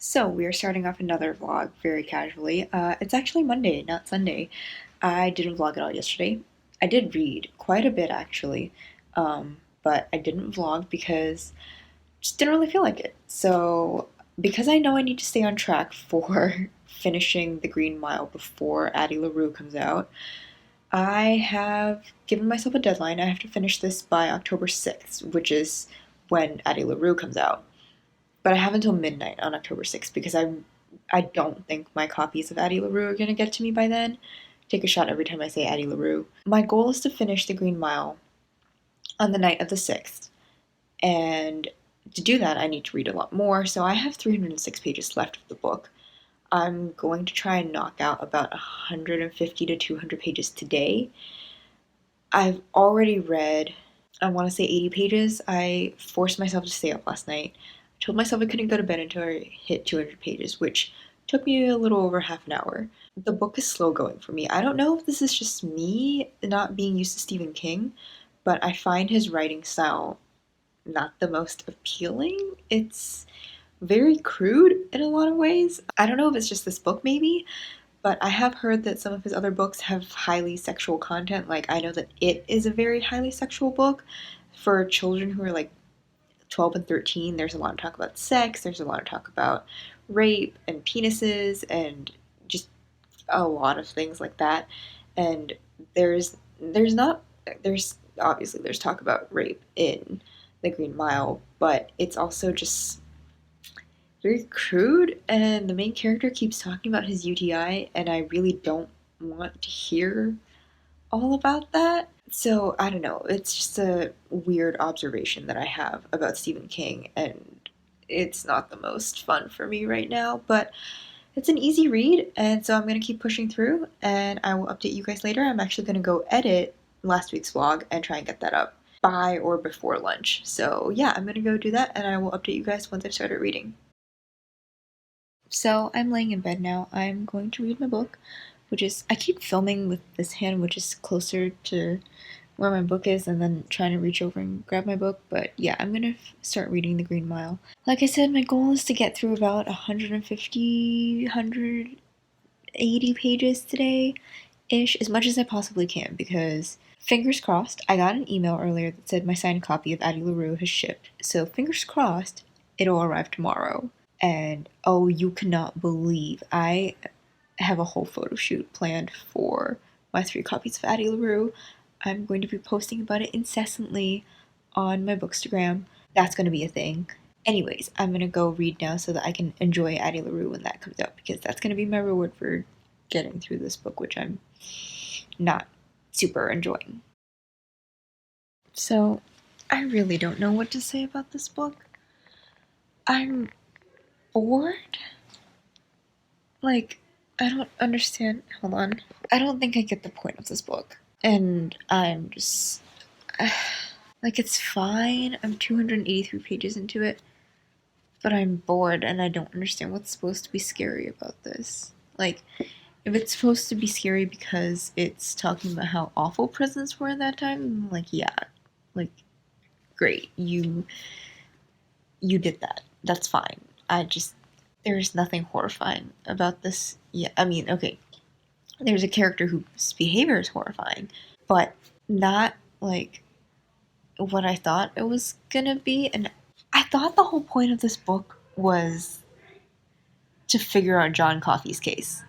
So we are starting off another vlog very casually. It's actually Monday, not Sunday. I didn't vlog at all yesterday. I did read quite a bit actually, but I didn't vlog because I just didn't really feel like it. So because I know I need to stay on track for finishing the Green Mile before Addie LaRue comes out, I have given myself a deadline. I have to finish this by October 6th, which is when Addie LaRue comes out. But I have until midnight on October 6th because I don't think my copies of Addie LaRue are going to get to me by then. Take a shot every time I say Addie LaRue. My goal is to finish the Green Mile on the night of the 6th. And to do that, I need to read a lot more. So I have 306 pages left of the book. I'm going to try and knock out about 150 to 200 pages today. I've already read, I want to say 80 pages. I forced myself to stay up last night. I told myself I couldn't go to bed until I hit 200 pages, which took me a little over half an hour. The book is slow going for me. I don't know if this is just me not being used to Stephen King, but I find his writing style not the most appealing. It's very crude in a lot of ways. I don't know if it's just this book maybe, but I have heard that some of his other books have highly sexual content. Like, I know that It is a very highly sexual book for children who are like 12 and 13. There's a lot of talk about sex, there's a lot of talk about rape and penises and just a lot of things like that. And there's not there's obviously there's talk about rape in the Green Mile, but it's also just very crude, and the main character keeps talking about his UTI, and I really don't want to hear all about that. So, I don't know, it's just a weird observation that I have about Stephen King, and it's not the most fun for me right now, but it's an easy read, and so I'm going to keep pushing through, and I will update you guys later. I'm actually going to go edit last week's vlog and try and get that up by or before lunch. So, yeah, I'm going to go do that, and I will update you guys once I've started reading. So I'm laying in bed now. I'm going to read my book, which is, I keep filming with this hand, which is closer to where my book is, and then trying to reach over and grab my book. But yeah, I'm gonna start reading The Green Mile. Like I said, my goal is to get through about 150, 180 pages today-ish, as much as I possibly can, because fingers crossed, I got an email earlier that said my signed copy of Addie LaRue has shipped. So fingers crossed, it'll arrive tomorrow. And oh, you cannot believe I have a whole photo shoot planned for my 3 copies of Addie LaRue. I'm going to be posting about it incessantly on my Bookstagram. That's going to be a thing. Anyways, I'm going to go read now so that I can enjoy Addie LaRue when that comes out, because that's going to be my reward for getting through this book, which I'm not super enjoying. So, I really don't know what to say about this book. I'm bored? Like, I don't understand. Hold on. I don't think I get the point of this book. And I'm just. Like, it's fine. I'm 283 pages into it. But I'm bored and I don't understand what's supposed to be scary about this. Like, if it's supposed to be scary because it's talking about how awful prisons were at that time, like, yeah. Like, great. You did that. That's fine. There's nothing horrifying about this. Yeah, I mean, okay, there's a character whose behavior is horrifying, but not like what I thought it was gonna be. And I thought the whole point of this book was to figure out John Coffey's case,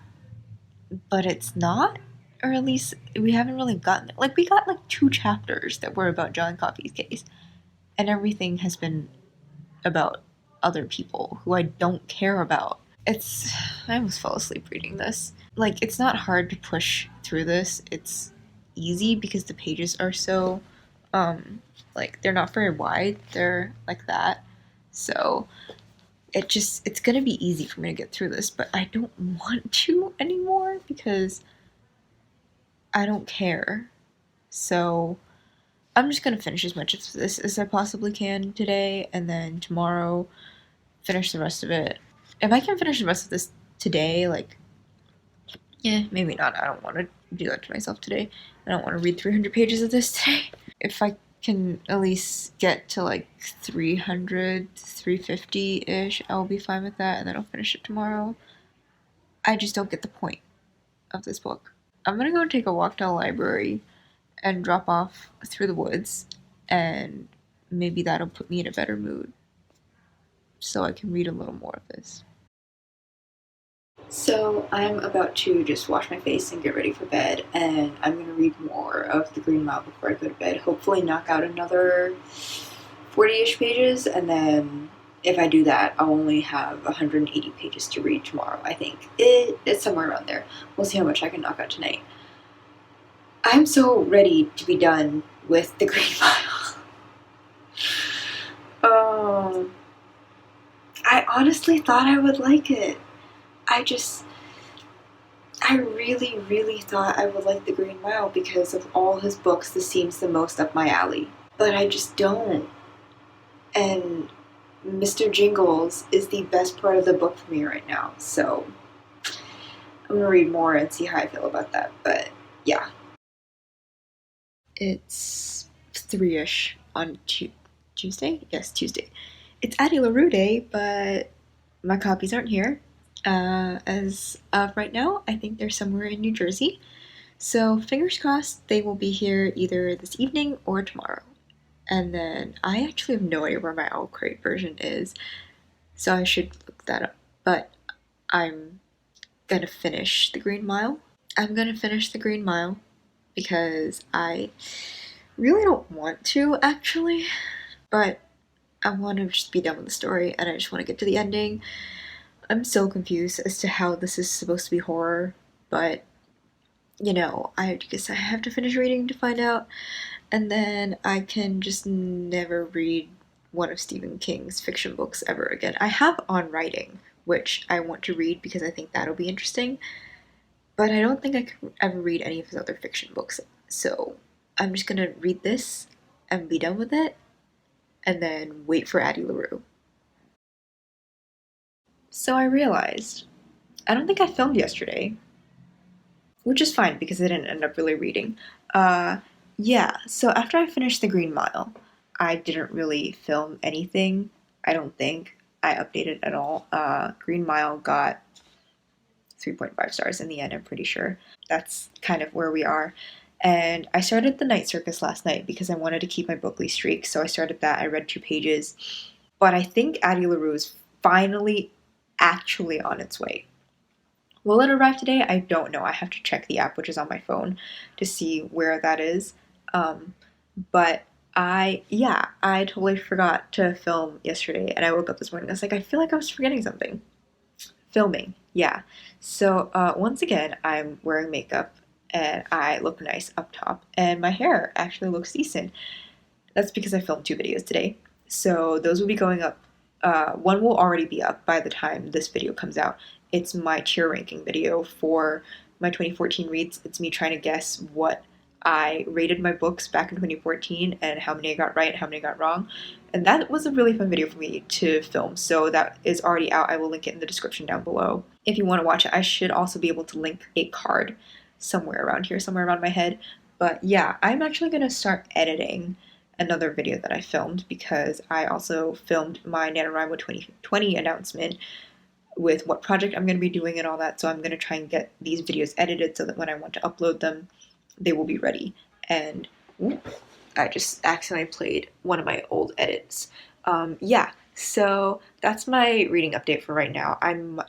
but it's not, or at least we haven't really gotten there. Like, we got like 2 chapters that were about John Coffey's case, and everything has been about other people who I don't care about. I almost fell asleep reading this. Like, it's not hard to push through this. It's easy because the pages are so, like, they're not very wide. They're like that. So, it's gonna be easy for me to get through this, but I don't want to anymore because I don't care. So, I'm just gonna finish as much of this as I possibly can today, and then tomorrow, finish the rest of it. If I can finish the rest of this today, like, yeah, maybe not. I don't want to do that to myself today. I don't want to read 300 pages of this today. If I can at least get to like 300, 350-ish, I'll be fine with that, and then I'll finish it tomorrow. I just don't get the point of this book. I'm gonna go take a walk to the library and drop off Through the Woods, and maybe that'll put me in a better mood so I can read a little more of this. So I'm about to just wash my face and get ready for bed, and I'm going to read more of The Green Mile before I go to bed. Hopefully knock out another 40-ish pages, and then if I do that, I'll only have 180 pages to read tomorrow, I think. It's somewhere around there. We'll see how much I can knock out tonight. I'm so ready to be done with The Green Mile. I honestly thought I would like it. I really, really thought I would like The Green Mile because of all his books, this seems the most up my alley. But I just don't. And Mr. Jingles is the best part of the book for me right now, so I'm gonna read more and see how I feel about that, but yeah. It's 3-ish on Tuesday? Yes, Tuesday. It's Addie LaRue Day, but my copies aren't here. As of right now, I think they're somewhere in New Jersey. So fingers crossed they will be here either this evening or tomorrow. And then I actually have no idea where my Owl Crate version is, so I should look that up. But I'm gonna finish The Green Mile. I'm gonna finish The Green Mile because I really don't want to, actually. But I want to just be done with the story and I just want to get to the ending. I'm so confused as to how this is supposed to be horror, but you know, I guess I have to finish reading to find out, and then I can just never read one of Stephen King's fiction books ever again. I have On Writing, which I want to read because I think that'll be interesting, but I don't think I could ever read any of his other fiction books, so I'm just gonna read this and be done with it, and then wait for Addie LaRue. So I realized I don't think I filmed yesterday, which is fine because I didn't end up really reading. Yeah, so after I finished The Green Mile, I didn't really film anything, I don't think. I updated at all. Green Mile got 3.5 stars in the end, I'm pretty sure. That's kind of where we are. And I started The Night Circus last night because I wanted to keep my bookly streak, so I started that. I read 2 pages. But I think Addie LaRue is finally actually on its way. Will it arrive today? I don't know. I have to check the app, which is on my phone, to see where that is. But I totally forgot to film yesterday, and I woke up this morning. I was like, I feel like I was forgetting something. Filming, yeah. So once again, I'm wearing makeup, and I look nice up top, and my hair actually looks decent. That's because I filmed 2 videos today. So those will be going up. One will already be up by the time this video comes out. It's my tier ranking video for my 2014 reads. It's me trying to guess what I rated my books back in 2014 and how many I got right and how many I got wrong. And that was a really fun video for me to film. So that is already out. I will link it in the description down below if you want to watch it. I should also be able to link a card somewhere around here, somewhere around my head. But yeah, I'm actually going to start editing another video that I filmed because I also filmed my NaNoWriMo 2020 announcement with what project I'm going to be doing and all that. So I'm going to try and get these videos edited so that when I want to upload them, they will be ready. And I just accidentally played one of my old edits. Yeah, so that's my reading update for right now. I'm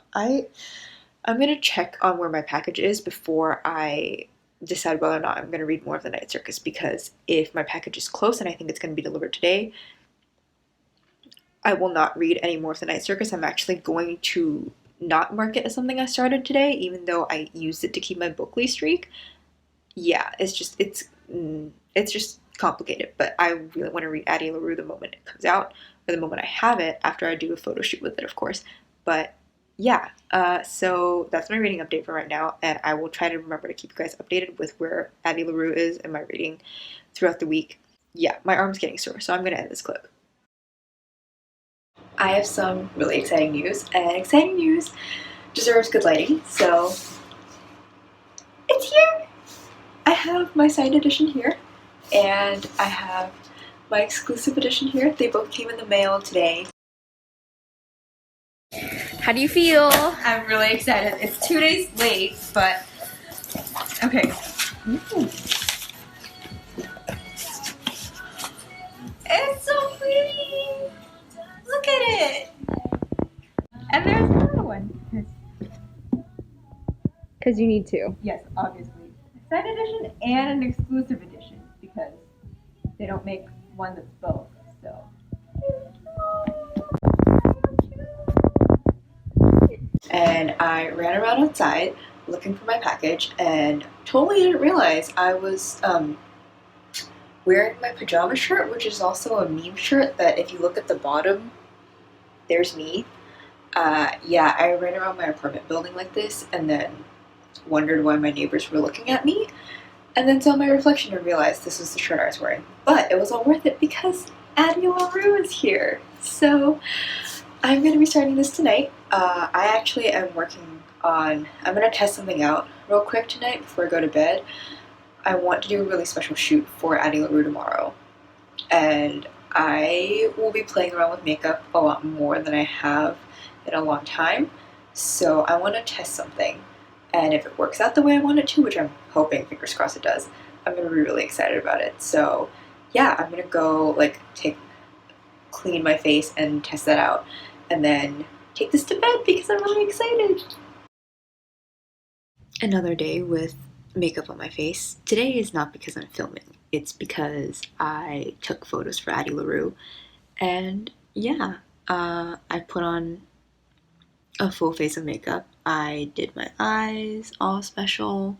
gonna check on where my package is before I decide whether or not I'm gonna read more of The Night Circus, because if my package is close and I think it's gonna be delivered today, I will not read any more of The Night Circus. I'm actually going to not mark it as something I started today, even though I used it to keep my bookly streak. Yeah, it's just complicated, but I really want to read Addie LaRue the moment it comes out, or the moment I have it, after I do a photo shoot with it, of course. But yeah, so that's my reading update for right now, and I will try to remember to keep you guys updated with where Addie LaRue is in my reading throughout the week. Yeah, my arm's getting sore, so I'm going to end this clip. I have some really exciting news, and exciting news deserves good lighting, so it's here! I have my signed edition here, and I have my exclusive edition here. They both came in the mail today. How do you feel? I'm really excited. It's 2 days late, but okay. It's so pretty! Look at it! And there's another one. Because you need to. Yes, obviously. Second edition and an exclusive edition because they don't make one that's both, so. And I ran around outside looking for my package and totally didn't realize I was wearing my pajama shirt, which is also a meme shirt that if you look at the bottom, there's me. Yeah, I ran around my apartment building like this and then wondered why my neighbors were looking at me, and then saw my reflection and realized this was the shirt I was wearing. But it was all worth it because Addie LaRue is here. So I'm going to be starting this tonight. I actually am working on, I'm going to test something out real quick tonight before I go to bed. I want to do a really special shoot for Addie LaRue tomorrow. And I will be playing around with makeup a lot more than I have in a long time. So I want to test something. And if it works out the way I want it to, which I'm hoping, fingers crossed it does, I'm going to be really excited about it. So yeah, I'm going to go like clean my face and test that out. And then take this to bed because I'm really excited. Another day with makeup on my face. Today is not because I'm filming. It's because I took photos for Addie LaRue. And yeah, I put on a full face of makeup. I did my eyes all special.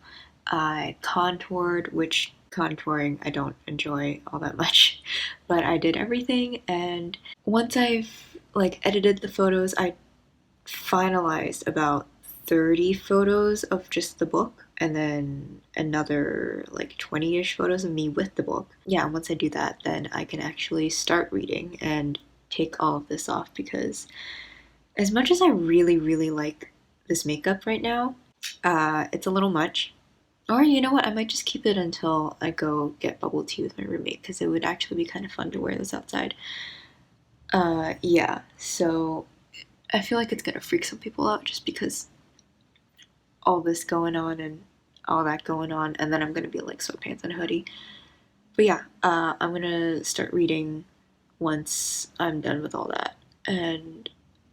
I contoured, which contouring I don't enjoy all that much, but I did everything. And once I've edited the photos, I finalized about 30 photos of just the book and then another 20-ish photos of me with the book. Yeah, once I do that, then I can actually start reading and take all of this off, because as much as I really, really like this makeup right now, it's a little much. Or you know what, I might just keep it until I go get bubble tea with my roommate, because it would actually be kind of fun to wear this outside. Yeah, so I feel like it's gonna freak some people out just because all this going on and all that going on, and then I'm gonna be like sweatpants and a hoodie. But yeah, I'm gonna start reading once I'm done with all that. And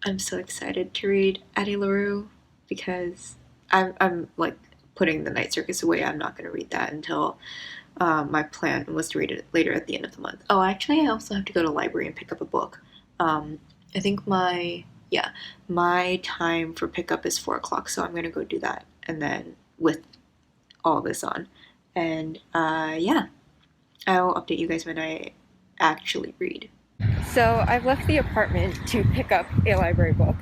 I'm so excited to read Addie LaRue because I'm putting The Night Circus away. I'm not going to read that until my plan was to read it later at the end of the month. Oh, actually, I also have to go to the library and pick up a book. I think my time for pickup is 4 o'clock, so I'm going to go do that, and then with all this on. And yeah, I'll update you guys when I actually read. So I've left the apartment to pick up a library book,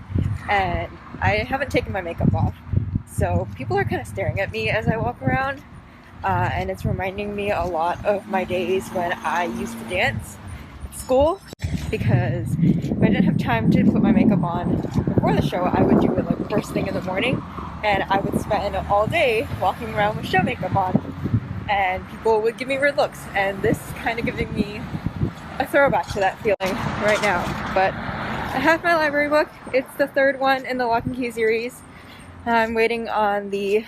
and I haven't taken my makeup off. So people are kind of staring at me as I walk around, and it's reminding me a lot of my days when I used to dance at school, because if I didn't have time to put my makeup on before the show, I would do it first thing in the morning, and I would spend all day walking around with show makeup on, and people would give me weird looks, and this is kind of giving me a throwback to that feeling right now. But I have my library book. It's the third one in the Lock and Key series. I'm waiting on the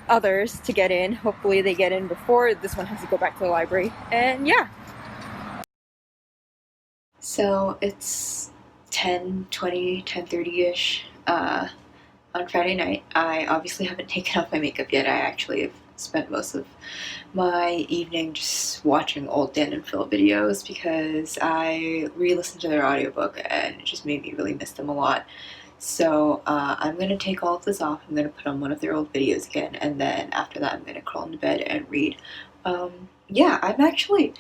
others to get in. Hopefully they get in before this one has to go back to the library. And yeah. So it's 10:20, 10:30-ish on Friday night. I obviously haven't taken off my makeup yet. I actually have spent most of my evening just watching old Dan and Phil videos because I re-listened to their audiobook and it just made me really miss them a lot. So I'm going to take all of this off. I'm going to put on one of their old videos again, and then after that I'm going to crawl into bed and read. Yeah, I'm actually...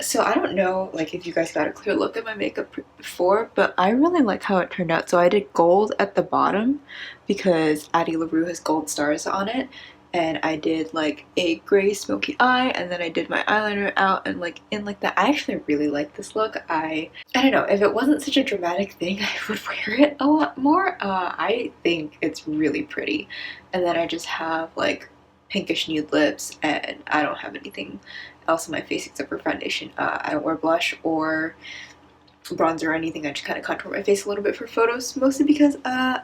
So I don't know if you guys got a clear look at my makeup before, but I really like how it turned out. So I did gold at the bottom because Addie LaRue has gold stars on it, and I did a gray smoky eye, and then I did my eyeliner out and in that. I actually really like this look. I don't know, if it wasn't such a dramatic thing, I would wear it a lot more. I think it's really pretty. And then I just have pinkish nude lips, and I don't have anything else on my face except for foundation. I don't wear blush or bronzer or anything. I just kind of contour my face a little bit for photos, mostly because I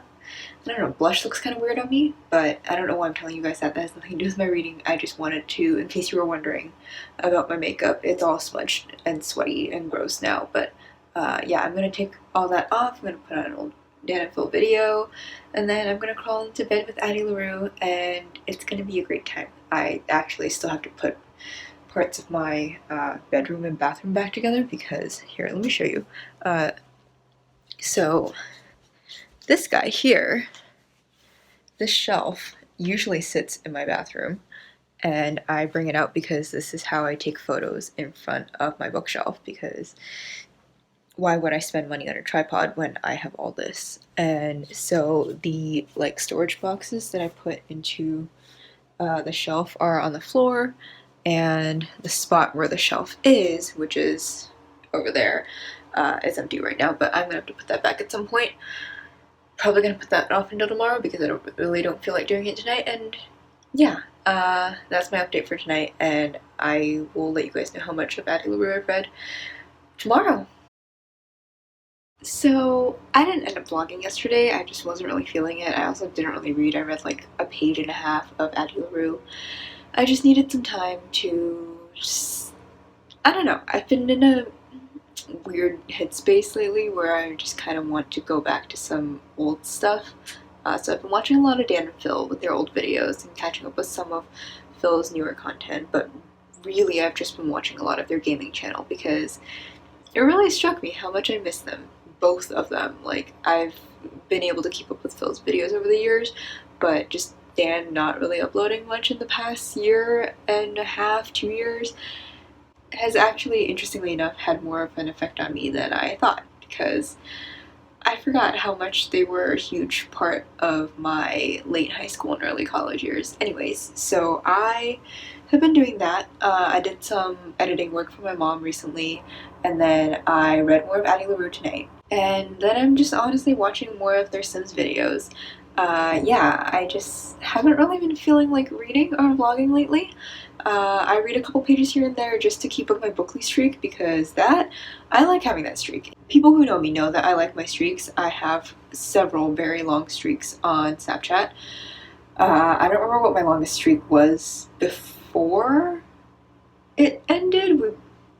don't know, blush looks kind of weird on me, but I don't know why I'm telling you guys that. That has nothing to do with my reading. I just wanted to, in case you were wondering about my makeup, it's all smudged and sweaty and gross now. But yeah, I'm going to take all that off. I'm going to put on an old Dan and Phil video, and then I'm going to crawl into bed with Addie LaRue, and it's going to be a great time. I actually still have to put parts of my bedroom and bathroom back together because, here, let me show you. So this guy here, this shelf usually sits in my bathroom, and I bring it out because this is how I take photos in front of my bookshelf, because why would I spend money on a tripod when I have all this? And so the like storage boxes that I put into the shelf are on the floor, and the spot where the shelf is, which is over there, is empty right now, but I'm gonna have to put that back at some point. Probably gonna put that off until tomorrow because I really don't feel like doing it tonight. And yeah, that's my update for tonight, and I will let you guys know how much of Addie LaRue I've read tomorrow. So I didn't end up vlogging yesterday. I just wasn't really feeling it. I also didn't really read. I read like a page and a half of Addie LaRue. I just needed some time to just, I don't know. I've been in a weird headspace lately where I just kind of want to go back to some old stuff. So I've been watching a lot of Dan and Phil with their old videos and catching up with some of Phil's newer content, but really I've just been watching a lot of their gaming channel because it really struck me how much I miss them, both of them. Like, I've been able to keep up with Phil's videos over the years, but just Dan not really uploading much in the past year and a half, 2 years, has actually, interestingly enough, had more of an effect on me than I thought, because I forgot how much they were a huge part of my late high school and early college years. Anyways, so I have been doing that. I did some editing work for my mom recently, and then I read more of Addie LaRue tonight. And then I'm just honestly watching more of their Sims videos. Yeah, I just haven't really been feeling like reading or vlogging lately. I read a couple pages here and there just to keep up my bookly streak, because I like having that streak. People who know me know that I like my streaks. I have several very long streaks on Snapchat. I don't remember what my longest streak was before it ended.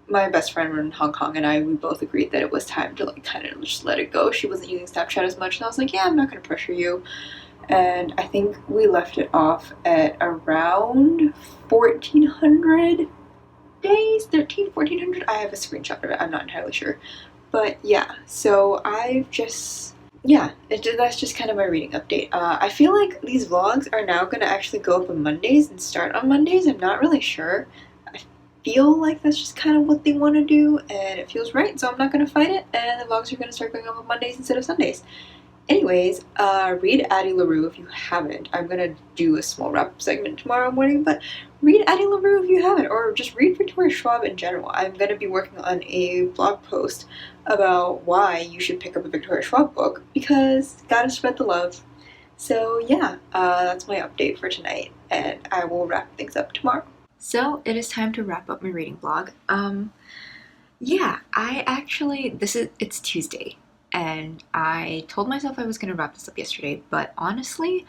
My best friend were in Hong Kong, and we both agreed that it was time to like kind of just let it go. She wasn't using Snapchat as much, and I was like, yeah, I'm not going to pressure you. And I think we left it off at around 1,400 days, 1,400. I have a screenshot of it, I'm not entirely sure. But yeah, so I've just, yeah, that's just kind of my reading update. I feel like these vlogs are now going to actually go up on Mondays and start on Mondays. I'm not really sure. I feel like that's just kind of what they want to do, and it feels right, so I'm not going to fight it, and the vlogs are going to start going up on Mondays instead of Sundays. Anyways, read Addie LaRue if you haven't. I'm gonna do a small wrap-up segment tomorrow morning, but read Addie LaRue if you haven't, or just read Victoria Schwab in general. I'm gonna be working on a blog post about why you should pick up a Victoria Schwab book, because gotta spread the love. So yeah, that's my update for tonight, and I will wrap things up tomorrow. So it is time to wrap up my reading blog. Yeah, it's Tuesday. And I told myself I was going to wrap this up yesterday, but honestly,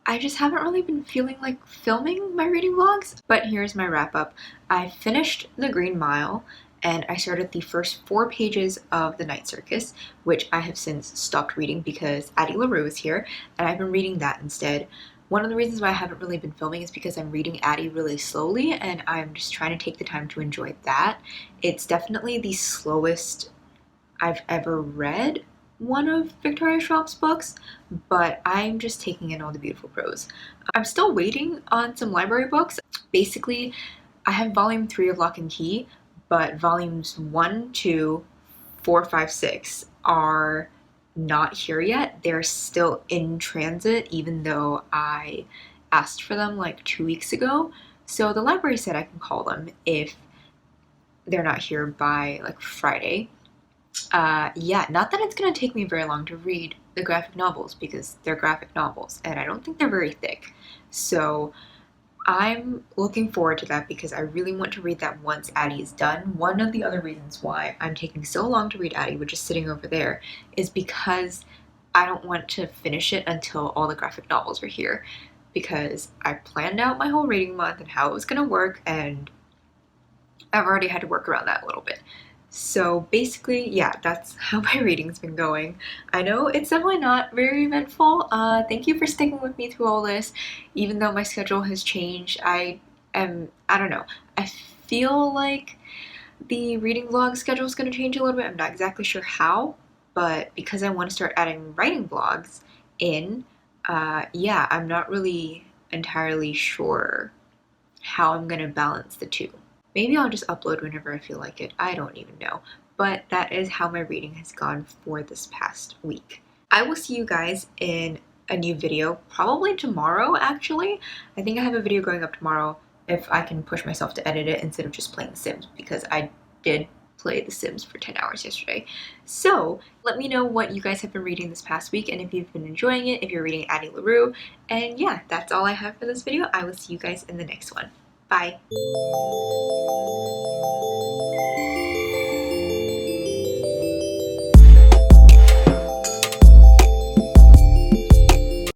I just haven't really been feeling like filming my reading vlogs. But here's my wrap up. I finished The Green Mile, and I started the first 4 pages of The Night Circus, which I have since stopped reading because Addie LaRue is here, and I've been reading that instead. One of the reasons why I haven't really been filming is because I'm reading Addie really slowly, and I'm just trying to take the time to enjoy that. It's definitely the slowest I've ever read one of Victoria Schwab's books, but I'm just taking in all the beautiful prose. I'm still waiting on some library books. Basically, I have volume 3 of Lock and Key, but volumes 1, 2, 4, 5, 6 are not here yet. They're still in transit, even though I asked for them like 2 weeks ago. So the library said I can call them if they're not here by like Friday. Yeah, not that it's going to take me very long to read the graphic novels, because they're graphic novels and I don't think they're very thick. So I'm looking forward to that because I really want to read that once Addie is done. One of the other reasons why I'm taking so long to read Addie, which is sitting over there, is because I don't want to finish it until all the graphic novels are here. Because I planned out my whole reading month and how it was going to work, and I've already had to work around that a little bit. So basically, yeah, that's how my reading's been going. I know it's definitely not very eventful. Thank you for sticking with me through all this. Even though my schedule has changed, I don't know, I feel like the reading vlog schedule is going to change a little bit. I'm not exactly sure how, but because I want to start adding writing vlogs in, yeah, I'm not really entirely sure how I'm going to balance the two. Maybe I'll just upload whenever I feel like it. I don't even know. But that is how my reading has gone for this past week. I will see you guys in a new video, probably tomorrow actually. I think I have a video going up tomorrow if I can push myself to edit it instead of just playing The Sims, because I did play The Sims for 10 hours yesterday. So let me know what you guys have been reading this past week and if you've been enjoying it, if you're reading Addie LaRue. And yeah, that's all I have for this video. I will see you guys in the next one. Bye.